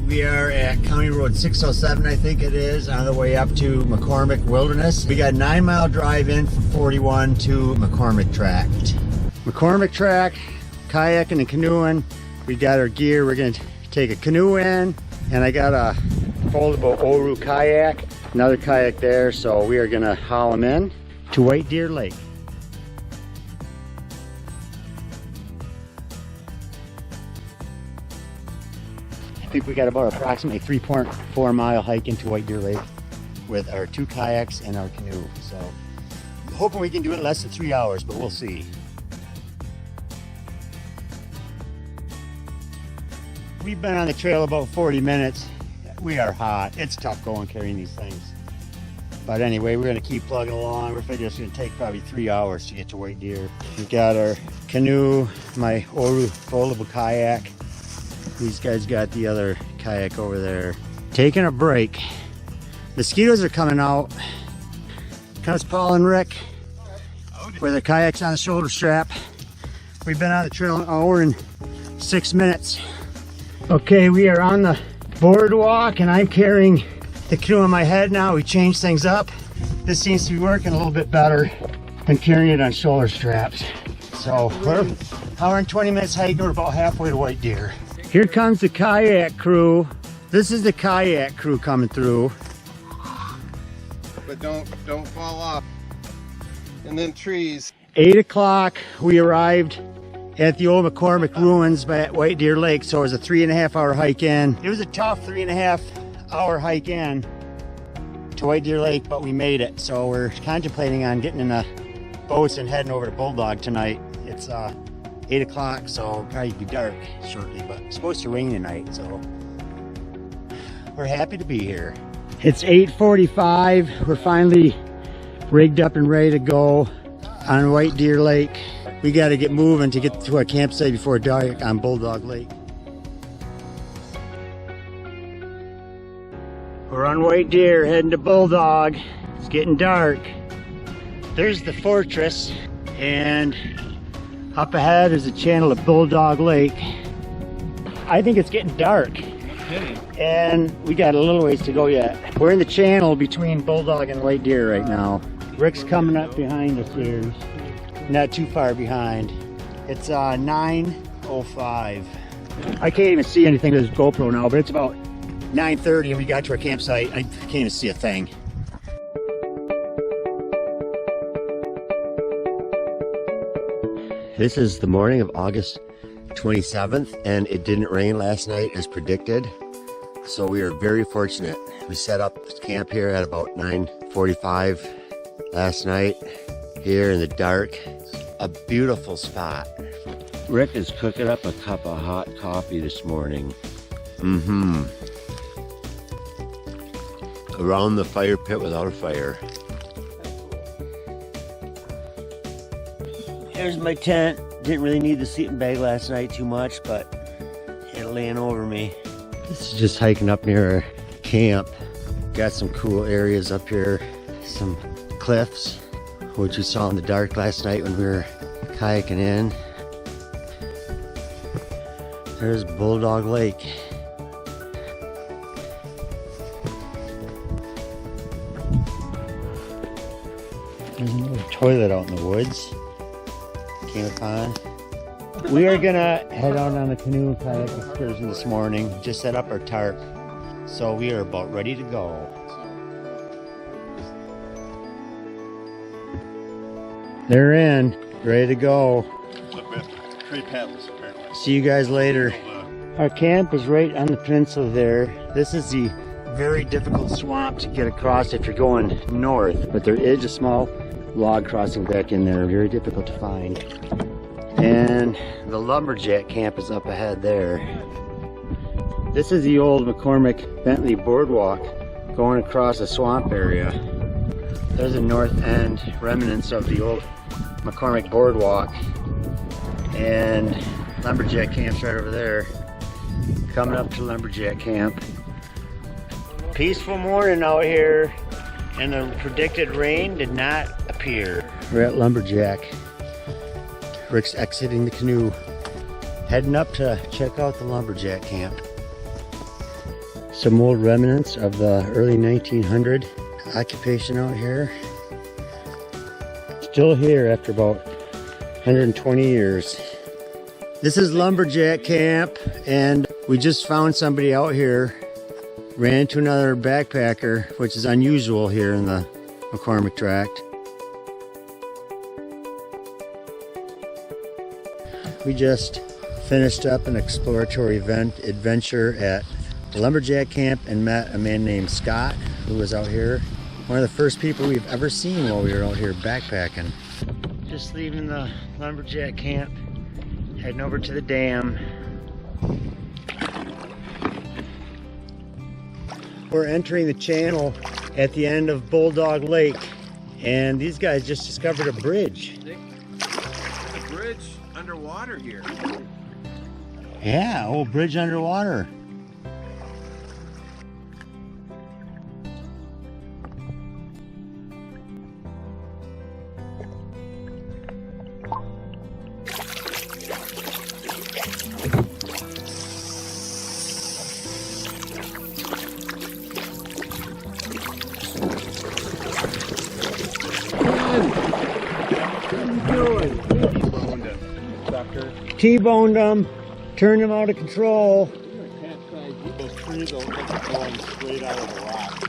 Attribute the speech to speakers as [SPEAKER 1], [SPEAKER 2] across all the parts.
[SPEAKER 1] We are at County Road 607, I think it is, on the way up to McCormick Wilderness. We got a 9-mile drive in from 41 to McCormick Track. McCormick Track, kayaking and canoeing. We got our gear. We're going to take a canoe in, and I got a foldable Oru kayak, another kayak there, so we are going to haul them in to White Deer Lake. I think we got about approximately 3.4 mile hike into White Deer Lake with our 2 kayaks and our canoe. So I'm hoping we can do it in less than 3 hours, but we'll see. We've been on the trail about 40 minutes. We are hot. It's tough going carrying these things. But anyway, we're gonna keep plugging along. We're figuring it's gonna take probably 3 hours to get to White Deer. We got our canoe, my Oru foldable kayak. These guys got the other kayak over there. Taking a break. Mosquitoes are coming out. Comes Paul and Rick with their kayaks on the shoulder strap. We've been on the trail an hour and 6 minutes. Okay, we are on the boardwalk and I'm carrying the canoe on my head now. We changed things up. This seems to be working a little bit better than carrying it on shoulder straps. So we're an hour and 20 minutes hiking. We're about halfway to White Deer. Here comes the kayak crew. This is the kayak crew coming through.
[SPEAKER 2] But don't fall off. And then trees.
[SPEAKER 1] 8 o'clock, we arrived at the old McCormick ruins at White Deer Lake. So it was a 3.5 hour hike in. It was a tough 3.5 hour hike in to White Deer Lake, but we made it. So we're contemplating on getting in the boats and heading over to Bulldog tonight. It's 8 o'clock, so it'll probably be dark shortly, but it's supposed to rain tonight, so we're happy to be here. It's 8:45. We're finally rigged up and ready to go on White Deer Lake. We got to get moving to get to our campsite before dark on Bulldog Lake. We're on White Deer, heading to Bulldog. It's getting dark. There's the fortress, and up ahead is the channel of Bulldog Lake. I think it's getting dark. And we got a little ways to go yet. We're in the channel between Bulldog and White Deer right now. Rick's coming up behind us here. Not too far behind. It's 9:05. I can't even see anything with this GoPro now, but it's about 9:30 and we got to our campsite. I can't even see a thing. This is the morning of August 27th, and it didn't rain last night as predicted. So we are very fortunate. We set up camp here at about 9:45 last night, here in the dark. A beautiful spot. Rick is cooking up a cup of hot coffee this morning. Around the fire pit without a fire. Here's my tent. Didn't really need the sleeping bag last night too much, but it laying over me. This is just hiking up near our camp. Got some cool areas up here. Some cliffs, which we saw in the dark last night when we were kayaking in. There's Bulldog Lake. There's another toilet out in the woods. Came upon. We are gonna head out on the canoe and kayak excursion this morning. Just set up our tarp, so we are about ready to go. They're in, ready to go.
[SPEAKER 2] Tree paddles, apparently.
[SPEAKER 1] See you guys later. Our camp is right on the peninsula there. This is the very difficult swamp to get across if you're going north, but there is a small log crossing back in there, very difficult to find. And the lumberjack camp is up ahead there. This is the old McCormick Bentley boardwalk going across a swamp area. There's the north end remnants of the old McCormick boardwalk, and lumberjack camp's right over there. Coming up to lumberjack camp. Peaceful morning out here, and the predicted rain did not appear. We're at lumberjack. Rick's exiting the canoe, heading up to check out the lumberjack camp. Some old remnants of the early 1900 occupation out here. Still here after about 120 years. This is lumberjack camp, and we just found somebody out here. Ran into another backpacker, which is unusual here in the McCormick tract. We just finished up an exploratory adventure at the lumberjack camp and met a man named Scott, who was out here. One of the first people we've ever seen while we were out here backpacking. Just leaving the lumberjack camp, heading over to the dam. We're entering the channel at the end of Bulldog Lake, and these guys just discovered a bridge.
[SPEAKER 2] A bridge underwater here.
[SPEAKER 1] Yeah, old bridge underwater. T-boned them, turned them out of control.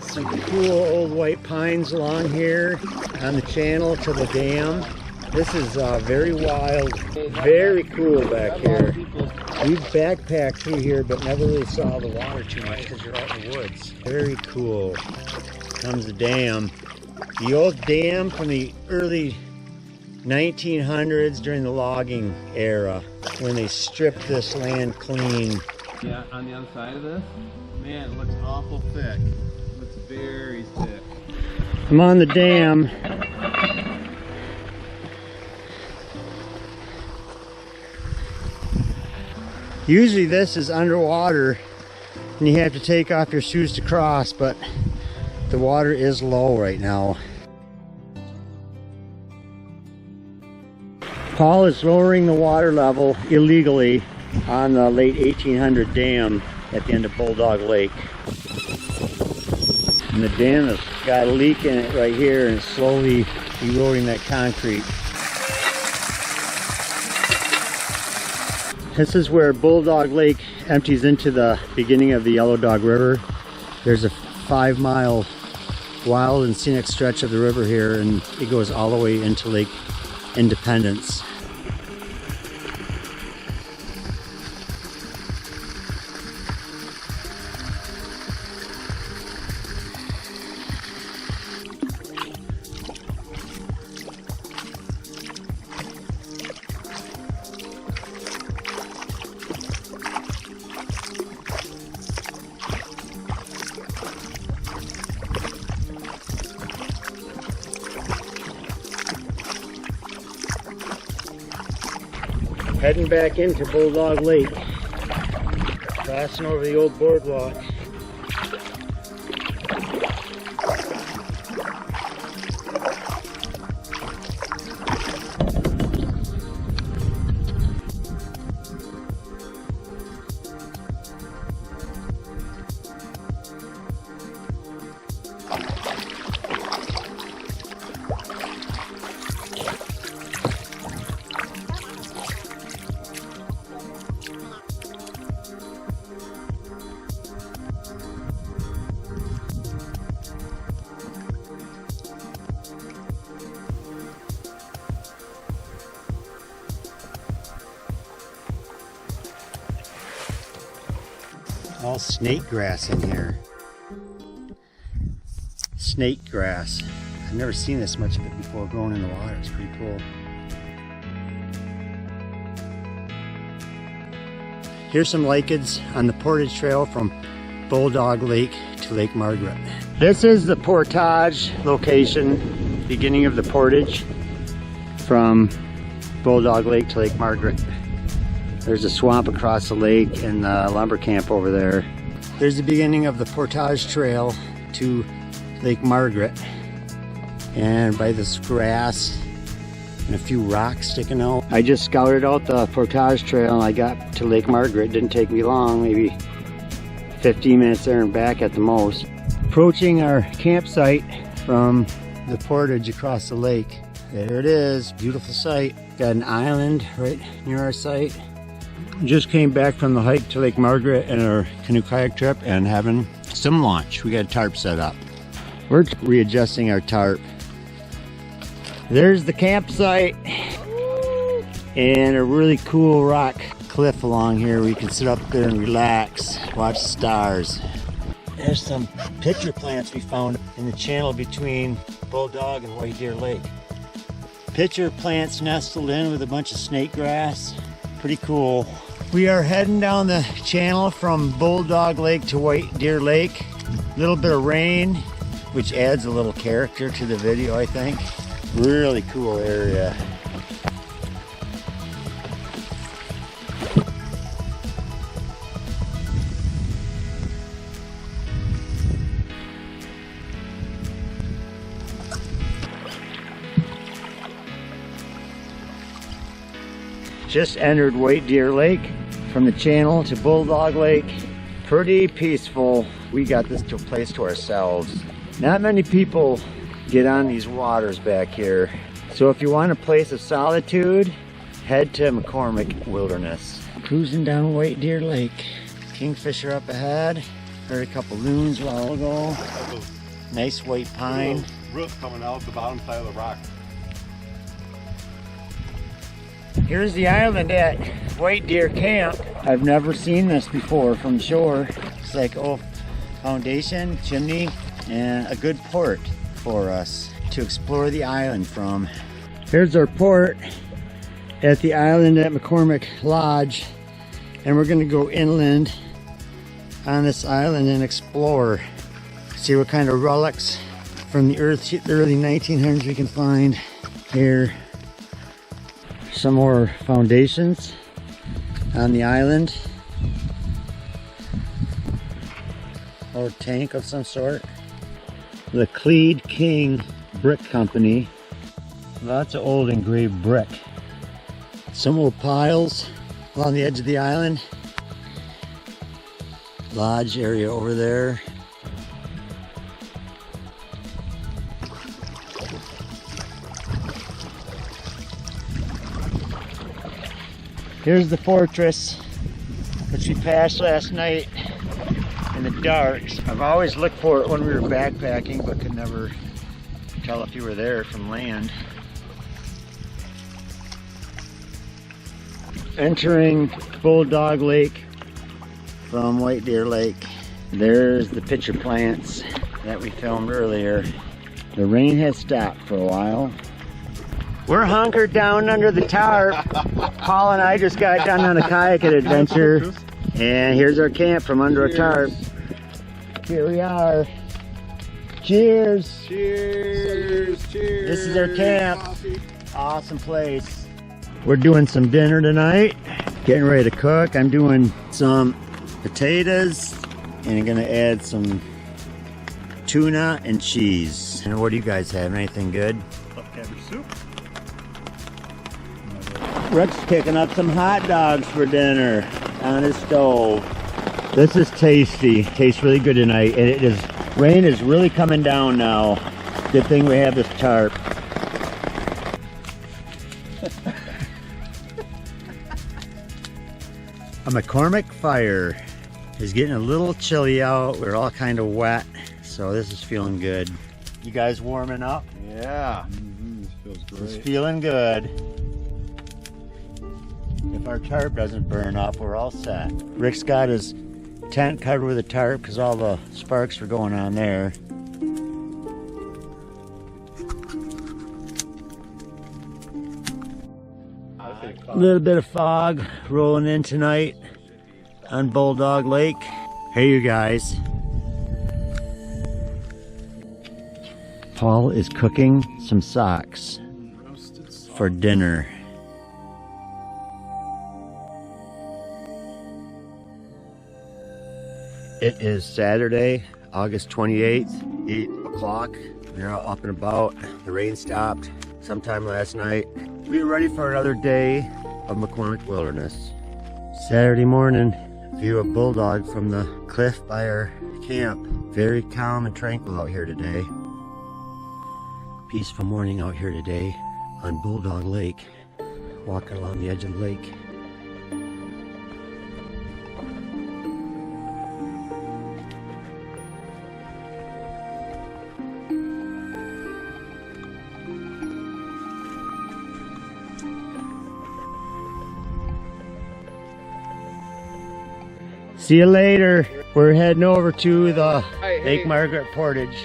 [SPEAKER 1] Some cool old white pines along here on the channel to the dam. This is very wild, very cool back here. We've backpacked through here but never really saw the water too much because you're out in the woods. Very cool. Comes the dam. The old dam from the early 1900s during the logging era when they stripped this land clean.
[SPEAKER 2] Yeah, on the other side of this, man, it looks awful thick. It looks very thick.
[SPEAKER 1] I'm on the dam. Usually this is underwater and you have to take off your shoes to cross, but the water is low right now. Paul is lowering the water level illegally on the late 1800 dam at the end of Bulldog Lake. And the dam has got a leak in it right here and it's slowly eroding that concrete. This is where Bulldog Lake empties into the beginning of the Yellow Dog River. There's a 5-mile wild and scenic stretch of the river here, and it goes all the way into Lake Independence. Heading back into Bulldog Lake, crossing over the old boardwalk. All snake grass in here. Snake grass. I've never seen this much of it before growing in the water. It's pretty cool. Here's some lichens on the Portage Trail from Bulldog Lake to Lake Margaret. This is the Portage location, beginning of the Portage from Bulldog Lake to Lake Margaret. There's a swamp across the lake and the lumber camp over there. There's the beginning of the Portage Trail to Lake Margaret. And by this grass and a few rocks sticking out. I just scouted out the Portage Trail and I got to Lake Margaret. It didn't take me long, maybe 15 minutes there and back at the most. Approaching our campsite from the Portage across the lake. There it is, beautiful sight. Got an island right near our site. Just came back from the hike to Lake Margaret and our canoe kayak trip and having some lunch. We got a tarp set up. We're readjusting our tarp. There's the campsite and a really cool rock cliff along here where you can sit up there and relax, watch the stars. There's some pitcher plants we found in the channel between Bulldog and White Deer Lake. Pitcher plants nestled in with a bunch of snake grass. Pretty cool. We are heading down the channel from Bulldog Lake to White Deer Lake. A little bit of rain, which adds a little character to the video, I think. Really cool area. Just entered White Deer Lake from the channel to Bulldog Lake. Pretty peaceful. We got this place to ourselves. Not many people get on these waters back here. So if you want a place of solitude, head to McCormick Wilderness. Cruising down White Deer Lake. Kingfisher up ahead. Heard a couple loons a while ago. Nice white pine.
[SPEAKER 3] Roots coming out the bottom side of the rock.
[SPEAKER 1] Here's the island at White Deer Camp. I've never seen this before from shore. It's like old foundation, chimney, and a good port for us to explore the island from. Here's our port at the island at McCormick Lodge, and we're gonna go inland on this island and explore. See what kind of relics from the early 1900s we can find here. Some more foundations on the island, or tank of some sort. The Cleed King Brick Company. Lots of old engraved brick. Some old piles along the edge of the island. Lodge area over there. Here's the fortress, which we passed last night in the dark. I've always looked for it when we were backpacking, but could never tell if you were there from land. Entering Bulldog Lake from White Deer Lake. There's the pitcher plants that we filmed earlier. The rain has stopped for a while. We're hunkered down under the tarp. Paul and I just got done on a kayaking adventure. And here's our camp from under a tarp. Here we are. Cheers.
[SPEAKER 3] Cheers. Cheers.
[SPEAKER 1] This is our camp. Awesome place. We're doing some dinner tonight. Getting ready to cook. I'm doing some potatoes and I'm gonna add some tuna and cheese. And what do you guys have? Anything good?
[SPEAKER 3] Cabbage soup.
[SPEAKER 1] Rick's kicking up some hot dogs for dinner on his stove. This is tasty. Tastes really good tonight. And it is, rain is really coming down now. Good thing we have this tarp. A McCormick fire. It's getting a little chilly out. We're all kind of wet, so this is feeling good. You guys warming up?
[SPEAKER 3] Yeah. This feels great.
[SPEAKER 1] It's feeling good. If our tarp doesn't burn up, we're all set. Rick's got his tent covered with a tarp because all the sparks are going on there. A little bit of fog rolling in tonight on Bulldog Lake. Hey you guys. Paul is cooking some socks for dinner. It is Saturday, August 28th, 8 o'clock. We're out up and about. The rain stopped sometime last night. We are ready for another day of McCormick Wilderness. Saturday morning, View of Bulldog from the cliff by our camp. Very calm and tranquil out here today. Peaceful morning out here today on Bulldog Lake. Walking along the edge of the lake. See you later. We're heading over to the Lake Margaret Portage.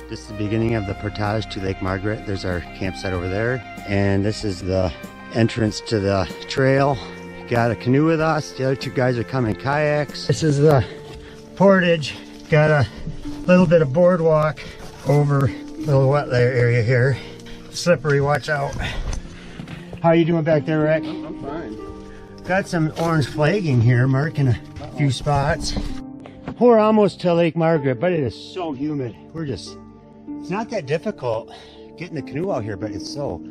[SPEAKER 1] This is the beginning of the Portage to Lake Margaret. There's our campsite over there. And this is the entrance to the trail. Got a canoe with us. The other two guys are coming kayaks. This is the Portage. Got a little bit of boardwalk over a little wet area here. Slippery, watch out. How you doing back there, Rick?
[SPEAKER 3] I'm fine.
[SPEAKER 1] Got some orange flagging here, marking a few spots. We're almost to Lake Margaret, but it is so humid. It's not that difficult getting the canoe out here, but it's so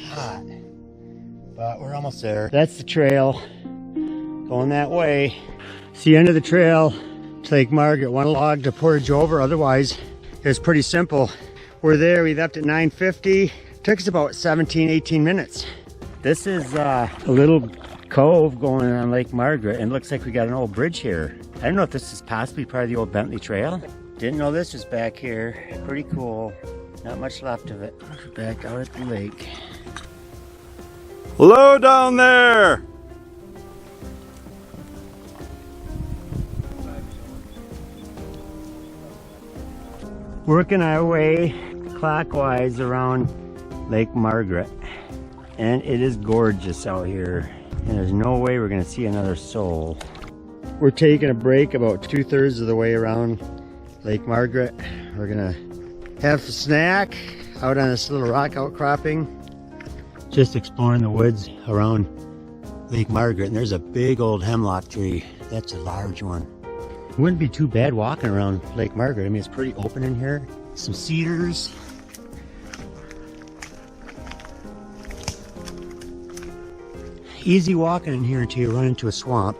[SPEAKER 1] hot. But we're almost there. That's the trail. Going that way. It's the end of the trail to Lake Margaret. One log to Portage over, otherwise it's pretty simple. We're there, we left at 9:50. Took us about 17, 18 minutes. This is a little cove going on Lake Margaret, and it looks like we got an old bridge here. I don't know if this is possibly part of the old Bentley Trail. Didn't know this was back here. Pretty cool. Not much left of it. We're back out at the lake.
[SPEAKER 3] Hello down there!
[SPEAKER 1] Working our way clockwise around Lake Margaret. And it is gorgeous out here. And there's no way we're gonna see another soul. We're taking a break about 2/3 of the way around Lake Margaret. We're gonna have a snack out on this little rock outcropping. Just exploring the woods around Lake Margaret. And there's a big old hemlock tree. That's a large one. It wouldn't be too bad walking around Lake Margaret. I mean, it's pretty open in here. Some cedars. Easy walking in here until you run into a swamp.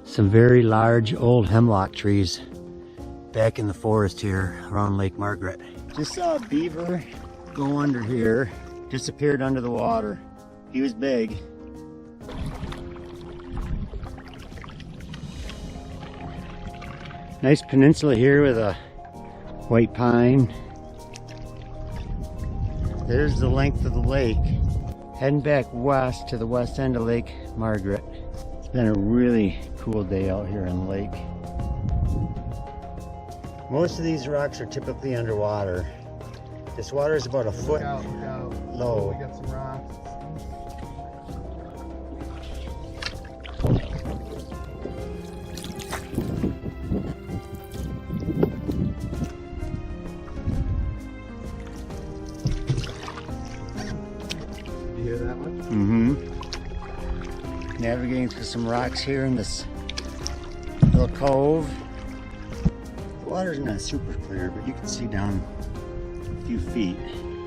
[SPEAKER 1] Some very large old hemlock trees back in the forest here around Lake Margaret. Just saw a beaver go under here, disappeared under the water. He was big. Nice peninsula here with a white pine. There's the length of the lake. Heading back west to the west end of Lake Margaret. It's been a really cool day out here on the lake. Most of these rocks are typically underwater. This water is about a foot low.
[SPEAKER 2] We got some rocks. Hear that one?
[SPEAKER 1] Mm-hmm. Navigating through some rocks here in this little cove. The water's not super clear, but you can see down a few feet.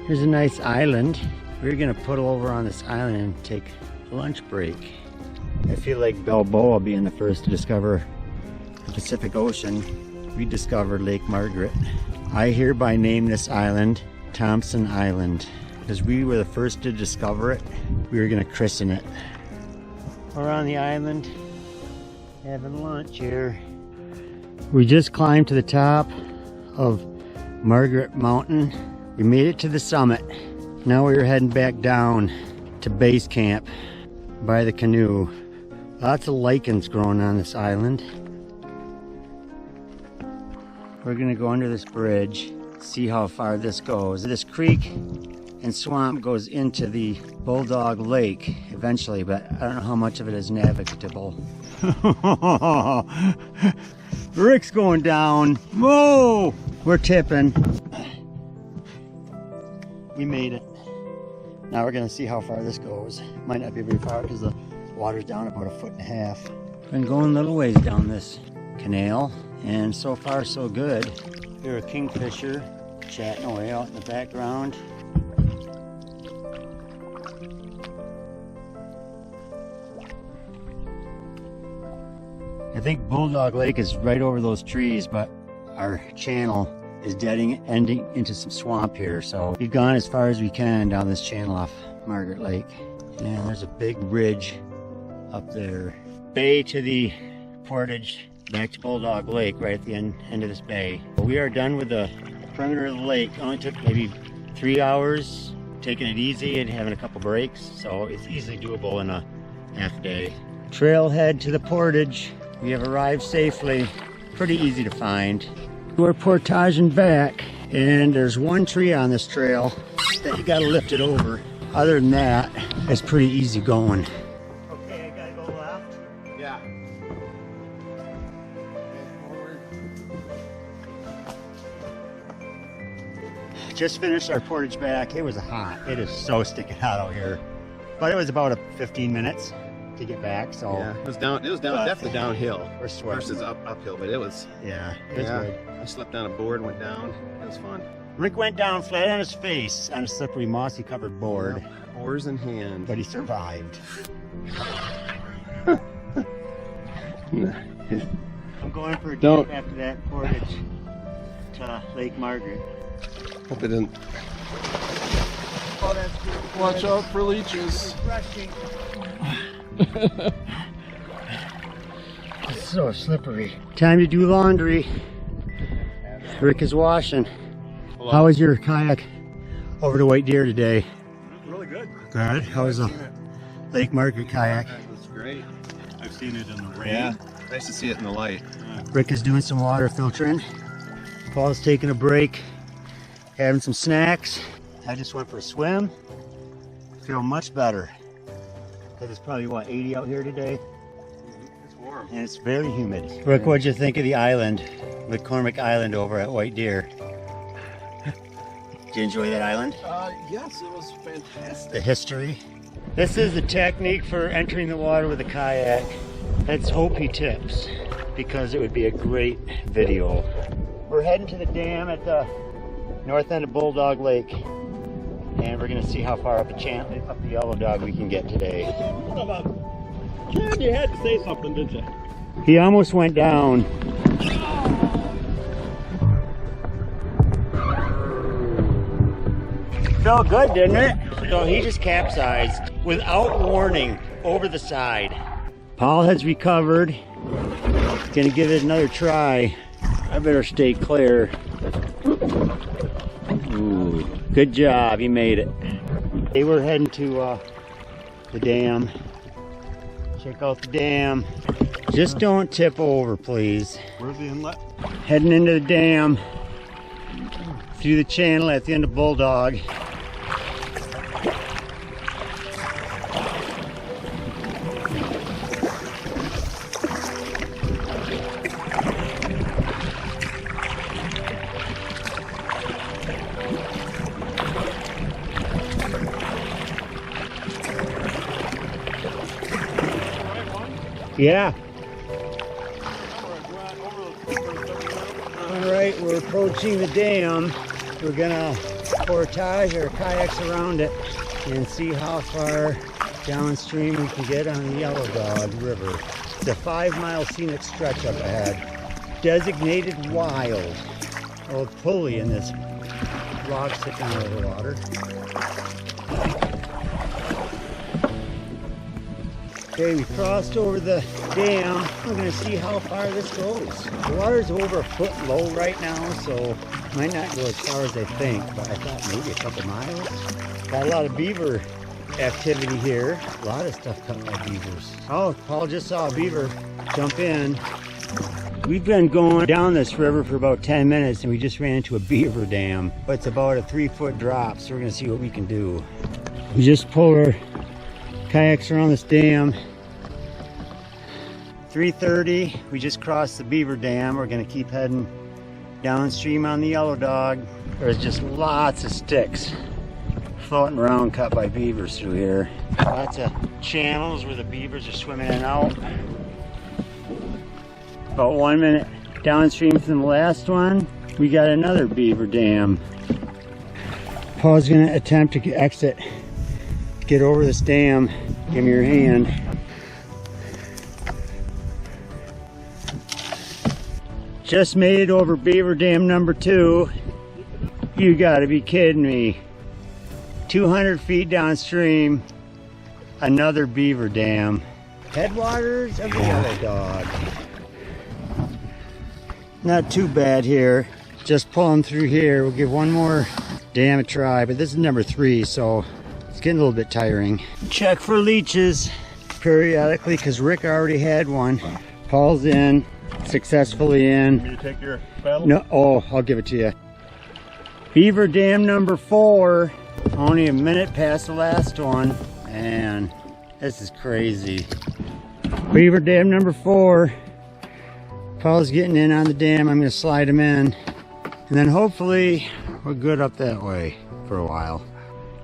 [SPEAKER 1] Here's a nice island. We're gonna pull over on this island and take a lunch break. I feel like Balboa being the first to discover the Pacific Ocean. We discovered Lake Margaret. I hereby name this island Thompson Island. Because we were the first to discover it, we were gonna christen it. We're on the island, having lunch here. We just climbed to the top of Margaret Mountain. We made it to the summit. Now we're heading back down to base camp by the canoe. Lots of lichens growing on this island. We're gonna go under this bridge, see how far this goes. This creek and swamp goes into the Bulldog Lake eventually, but I don't know how much of it is navigable. Rick's going down. Whoa! We're tipping. We made it. Now we're gonna see how far this goes. Might not be very far because the water's down about 1.5 feet. Been going little ways down this canal, and so far so good. Here a kingfisher chatting away out in the background. I think Bulldog Lake is right over those trees, but our channel is ending into some swamp here. So we've gone as far as we can down this channel off Margaret Lake. And there's a big ridge up there. Bay to the Portage, back to Bulldog Lake right at the end of this bay. We are done with the perimeter of the lake. Only took maybe 3 hours, taking it easy and having a couple breaks. So it's easily doable in a half day. Trailhead to the Portage. We have arrived safely, pretty easy to find. We're portaging back, and there's one tree on this trail that you gotta lift it over. Other than that, it's pretty easy going. Okay, I gotta go left.
[SPEAKER 2] Yeah.
[SPEAKER 1] Just finished our portage back. It was hot. It is so stinking hot out here. But it was about 15 minutes to get back, so
[SPEAKER 2] Yeah, it was definitely downhill
[SPEAKER 1] we're sweating.
[SPEAKER 2] versus uphill, but it was,
[SPEAKER 1] Yeah, it was good.
[SPEAKER 2] I slept on a board and went down. It was fun.
[SPEAKER 1] Rick went down flat on his face on a slippery, mossy covered board,
[SPEAKER 2] Oars in hand.
[SPEAKER 1] but he survived. I'm going for a
[SPEAKER 2] Don't.
[SPEAKER 1] dip after that portage to Lake Margaret.
[SPEAKER 2] Hope it didn't.
[SPEAKER 1] Oh, that's good.
[SPEAKER 2] Watch out for leeches.
[SPEAKER 1] Refreshing. It's so slippery. Time to do laundry. Rick is washing.
[SPEAKER 3] Hello.
[SPEAKER 1] How was your kayak over to White Deer today?
[SPEAKER 3] Really good.
[SPEAKER 1] Good. How was the Lake Margaret kayak?
[SPEAKER 2] It was great.
[SPEAKER 3] I've seen it in the rain.
[SPEAKER 2] Yeah. Nice to see it in the light.
[SPEAKER 1] Rick is doing some water filtering. Paul's taking a break, having some snacks. I just went for a swim. Feel much better. Because it's probably, what, 80 out here today?
[SPEAKER 3] It's warm.
[SPEAKER 1] And it's very humid. Rick, what'd you think of the island, McCormick Island over at White Deer? Did you enjoy that island?
[SPEAKER 2] Yes, it was fantastic.
[SPEAKER 1] The history. This is the technique for entering the water with a kayak. Let's hope he tips, because it would be a great video. We're heading to the dam at the north end of Bulldog Lake, and we're gonna see how far up the Yellow Dog we can get today.
[SPEAKER 3] Ken, you had to say something, didn't you?
[SPEAKER 1] He almost went down. Felt good, didn't it? So he just capsized without warning over the side. Paul has recovered. He's gonna give it another try. I better stay clear. Ooh, good job, he made it. Hey, we're heading to the dam. Check out the dam. Just don't tip over, please.
[SPEAKER 3] Where's the inlet?
[SPEAKER 1] Heading into the dam through the channel at the end of Bulldog. Yeah. All right, we're approaching the dam. We're gonna portage our kayaks around it and see how far downstream we can get on the Yellow Dog River. It's a 5-mile scenic stretch up ahead. Designated wild. Old pulley in this log sticking out of the water. Okay, we crossed over the dam. We're gonna see how far this goes. The water's over a foot low right now, so might not go as far as I think, but I thought maybe a couple miles. Got a lot of beaver activity here. A lot of stuff caught by beavers. Oh, Paul just saw a beaver jump in. We've been going down this river for about 10 minutes and we just ran into a beaver dam, but it's about a 3-foot drop, so we're gonna see what we can do. We just pulled our kayaks around this dam. 3:30, we just crossed the beaver dam. We're gonna keep heading downstream on the Yellow Dog. There's just lots of sticks floating around cut by beavers through here. Lots of channels where the beavers are swimming in and out. About 1 minute downstream from the last one. we got another beaver dam. Paul's gonna attempt to exit, get over this dam. Give me your hand. Just made it over beaver dam number 2. You gotta be kidding me. 200 feet downstream, another beaver dam. Headwaters of the Yellow Dog. Not too bad here. Just pulling through here. We'll give one more dam a try, but this is number 3, so it's getting a little bit tiring. Check for leeches periodically because Rick already had one. Paul's in, successfully in.
[SPEAKER 3] Want me to take your paddle?
[SPEAKER 1] No, oh, I'll give it to you. Beaver dam number 4. Only a minute past the last one. Man, this is crazy. Beaver dam number 4. Paul's getting in on the dam. I'm gonna slide him in. And then hopefully we're good up that way for a while.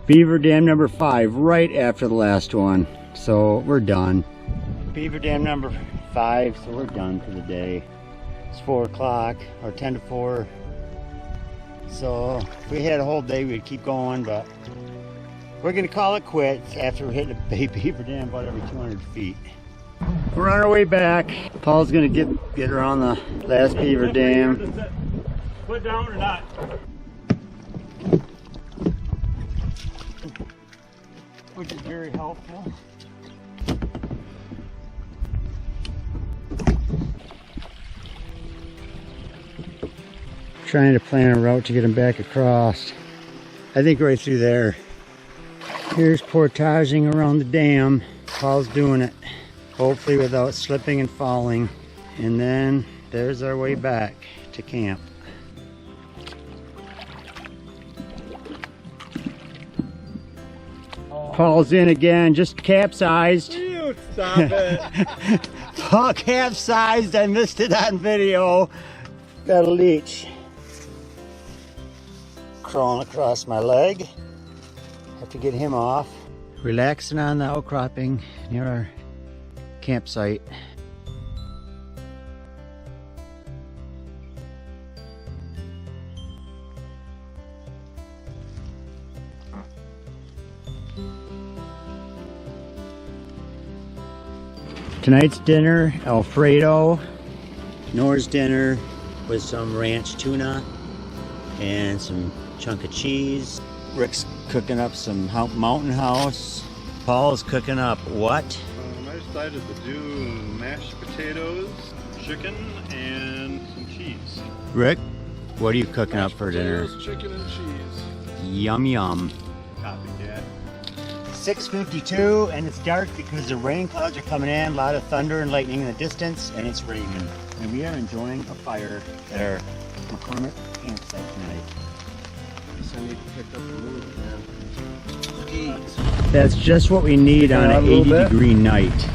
[SPEAKER 1] Beaver dam number 5, right after the last one. So we're done. Beaver dam number 5, so we're done for the day. It's 4 o'clock, or 10 to 4. So if we had a whole day, we'd keep going, but we're gonna call it quits after we hit a beaver dam about every 200 feet. We're on our way back. Paul's gonna get around the last beaver dam.
[SPEAKER 3] Put down or not?
[SPEAKER 1] Which is very helpful. Trying to plan a route to get him back across. I think right through there. Here's portaging around the dam. Paul's doing it. Hopefully without slipping and falling. And then there's our way back to camp. Paul's in again, just capsized.
[SPEAKER 3] You stop it.
[SPEAKER 1] Paul capsized, I missed it on video. Got a leech crawling across my leg. Have to get him off. Relaxing on the outcropping near our campsite. Tonight's dinner, Alfredo. Nora's dinner with some ranch tuna and some chunk of cheese. Rick's cooking up some Mountain House. Paul's cooking up what?
[SPEAKER 3] I decided to do mashed potatoes, chicken, and some cheese.
[SPEAKER 1] Rick, what are you cooking up for dinner?
[SPEAKER 3] Chicken and cheese.
[SPEAKER 1] Yum yum.
[SPEAKER 3] Copycat.
[SPEAKER 1] 6:52 and it's dark because the rain clouds are coming in. A lot of thunder and lightning in the distance, and it's raining. And we are enjoying a fire at our McCormick campsite tonight.
[SPEAKER 2] So I need to pick up the mood, man.
[SPEAKER 1] That's just what we need on an 80-degree night.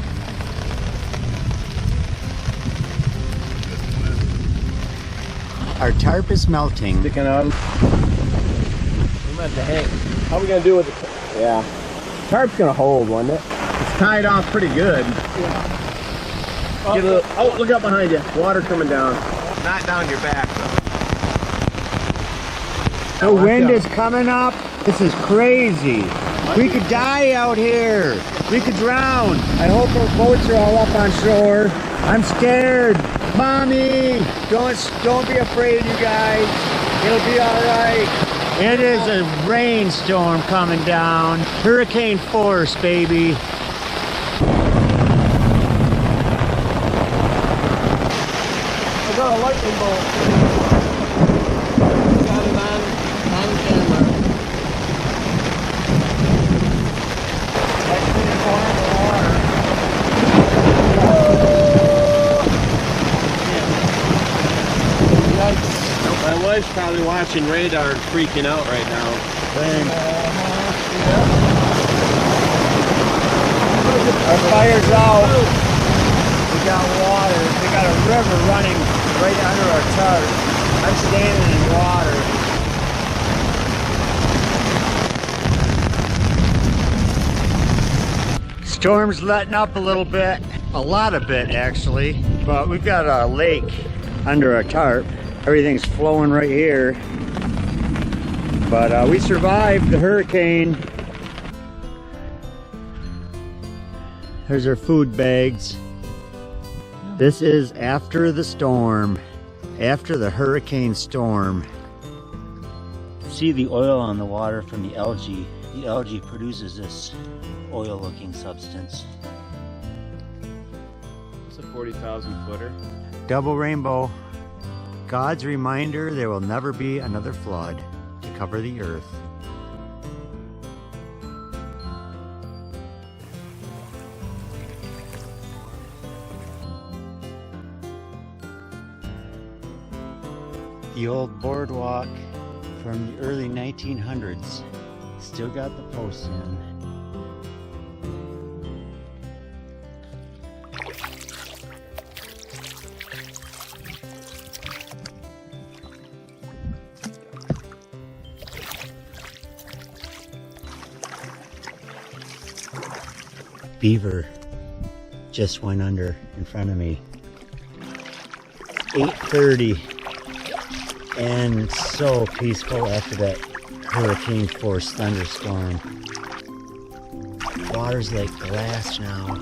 [SPEAKER 1] Our tarp is melting.
[SPEAKER 2] Sticking out. We meant to hang. How are we gonna do with it? Yeah. Tarp's gonna hold, won't it? It's tied off pretty good. Yeah. Get a little, oh, look up behind you. Water coming down. Not down your back, though.
[SPEAKER 1] The wind is coming up. This is crazy. We could die out here. We could drown. I hope our boats are all up on shore. I'm scared. Mommy, don't be afraid, you guys. It'll be all right. It is a rainstorm coming down. Hurricane force, baby.
[SPEAKER 2] I got a lightning bolt. Got it on camera. My wife's probably watching radar and freaking out right now.
[SPEAKER 1] Our fire's out. We got water. We got a river running right under our tarp. I'm standing in water. Storm's letting up a little bit. A lot of bit, actually. But we've got a lake under our tarp. Everything's flowing right here. But we survived the hurricane. There's our food bags. This is after the storm, after the hurricane storm. See the oil on the water from the algae. The algae produces this oil-looking substance.
[SPEAKER 2] It's a 40,000 footer.
[SPEAKER 1] Double rainbow. God's reminder there will never be another flood to cover the earth. The old boardwalk from the early 1900s. Still got the posts in. Beaver just went under in front of me. 8:30. And so peaceful after that hurricane force thunderstorm. Water's like glass now.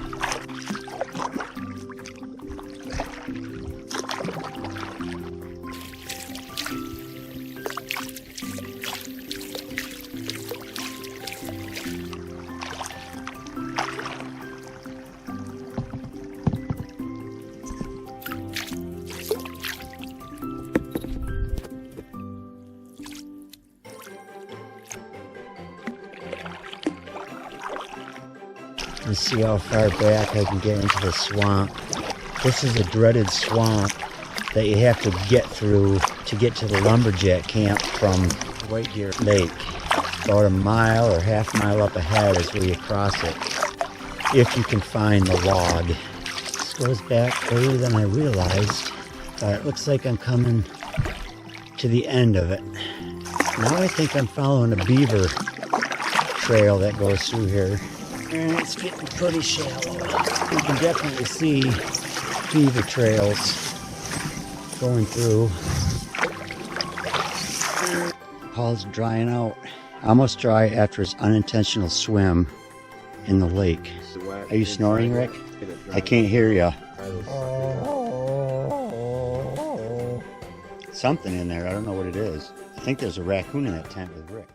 [SPEAKER 1] Let's see how far back I can get into the swamp. This is a dreaded swamp that you have to get through to get to the lumberjack camp from White Deer Lake. About a mile or half mile up ahead is where you cross it, if you can find the log. This goes back further than I realized, but it looks like I'm coming to the end of it. Now I think I'm following a beaver trail that goes through here. And it's getting pretty shallow. You can definitely see beaver trails going through. Paul's drying out. Almost dry after his unintentional swim in the lake. Are you snoring, Rick? I can't hear you. Something in there. I don't know what it is. I think there's a raccoon in that tent with Rick.